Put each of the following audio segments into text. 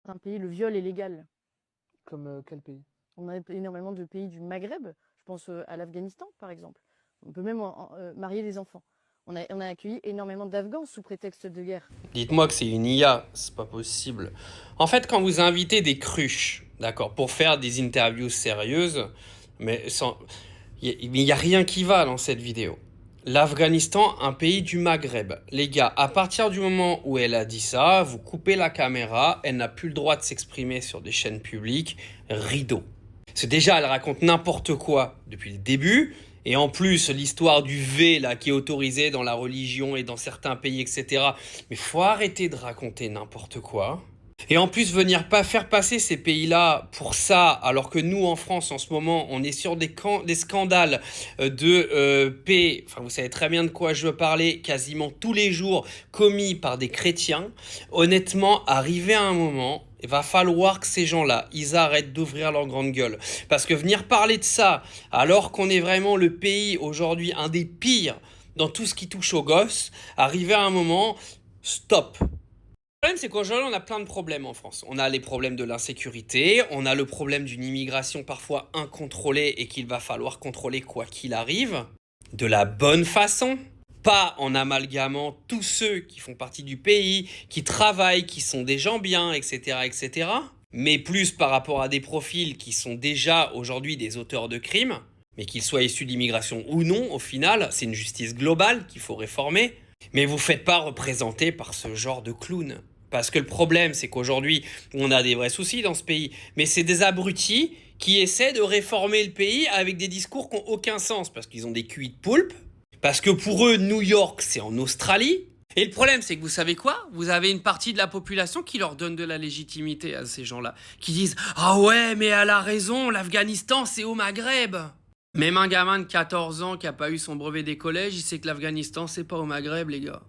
Un pays, le viol est légal. Comme quel pays? On a énormément de pays du Maghreb. Je pense à l'Afghanistan, par exemple. On peut même marier les enfants. On a accueilli énormément d'Afghans sous prétexte de guerre. Dites-moi que c'est une IA, c'est pas possible. En fait, quand vous invitez des cruches, d'accord, pour faire des interviews sérieuses, mais sans, il n'y a rien qui va dans cette vidéo. L'Afghanistan, un pays du Maghreb. Les gars, à partir du moment où elle a dit ça, vous coupez la caméra, elle n'a plus le droit de s'exprimer sur des chaînes publiques, rideau. C'est déjà, elle raconte n'importe quoi depuis le début, et en plus, l'histoire du V, là, qui est autorisée dans la religion et dans certains pays, etc. Mais faut arrêter de raconter n'importe quoi. Et en plus, venir pas faire passer ces pays-là pour ça, alors que nous, en France, en ce moment, on est sur des scandales de paix, enfin, vous savez très bien de quoi je veux parler, quasiment tous les jours, commis par des chrétiens. Honnêtement, arrivé à un moment, il va falloir que ces gens-là, ils arrêtent d'ouvrir leur grande gueule. Parce que venir parler de ça, alors qu'on est vraiment le pays, aujourd'hui, un des pires dans tout ce qui touche aux gosses, arrivé à un moment, stop. Le problème, c'est qu'aujourd'hui, on a plein de problèmes en France. On a les problèmes de l'insécurité, on a le problème d'une immigration parfois incontrôlée et qu'il va falloir contrôler quoi qu'il arrive, de la bonne façon, pas en amalgamant tous ceux qui font partie du pays, qui travaillent, qui sont des gens bien, etc., etc., mais plus par rapport à des profils qui sont déjà aujourd'hui des auteurs de crimes, mais qu'ils soient issus d'immigration ou non, au final, c'est une justice globale qu'il faut réformer. Mais vous ne faites pas représenter par ce genre de clown. Parce que le problème, c'est qu'aujourd'hui, on a des vrais soucis dans ce pays. Mais c'est des abrutis qui essaient de réformer le pays avec des discours qui n'ont aucun sens. Parce qu'ils ont des cuits de poulpe. Parce que pour eux, New York, c'est en Australie. Et le problème, c'est que vous savez quoi? Vous avez une partie de la population qui leur donne de la légitimité à ces gens-là. Qui disent « Ah ouais, mais elle a raison, l'Afghanistan, c'est au Maghreb !» Même un gamin de 14 ans qui n'a pas eu son brevet des collèges, il sait que l'Afghanistan, c'est pas au Maghreb, les gars.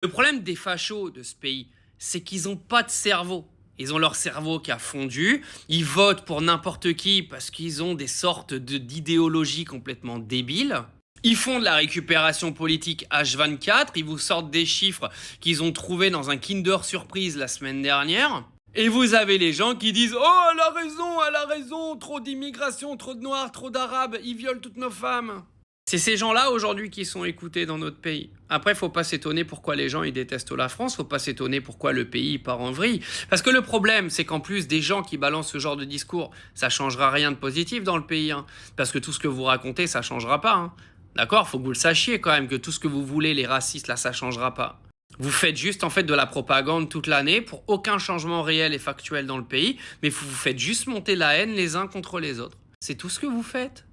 Le problème des fachos de ce pays, c'est qu'ils n'ont pas de cerveau. Ils ont leur cerveau qui a fondu, ils votent pour n'importe qui parce qu'ils ont des sortes d'idéologies complètement débiles. Ils font de la récupération politique H24, ils vous sortent des chiffres qu'ils ont trouvés dans un Kinder Surprise la semaine dernière. Et vous avez les gens qui disent « Oh, elle a raison, trop d'immigration, trop de noirs, trop d'arabes, ils violent toutes nos femmes !» C'est ces gens-là aujourd'hui qui sont écoutés dans notre pays. Après, faut pas s'étonner pourquoi les gens ils détestent la France, faut pas s'étonner pourquoi le pays part en vrille. Parce que le problème, c'est qu'en plus des gens qui balancent ce genre de discours, ça changera rien de positif dans le pays. Parce que tout ce que vous racontez, ça changera pas. D'accord? Faut que vous le sachiez quand même, que tout ce que vous voulez, les racistes, là, ça changera pas. Vous faites juste en fait de la propagande toute l'année pour aucun changement réel et factuel dans le pays, mais vous faites juste monter la haine les uns contre les autres. C'est tout ce que vous faites.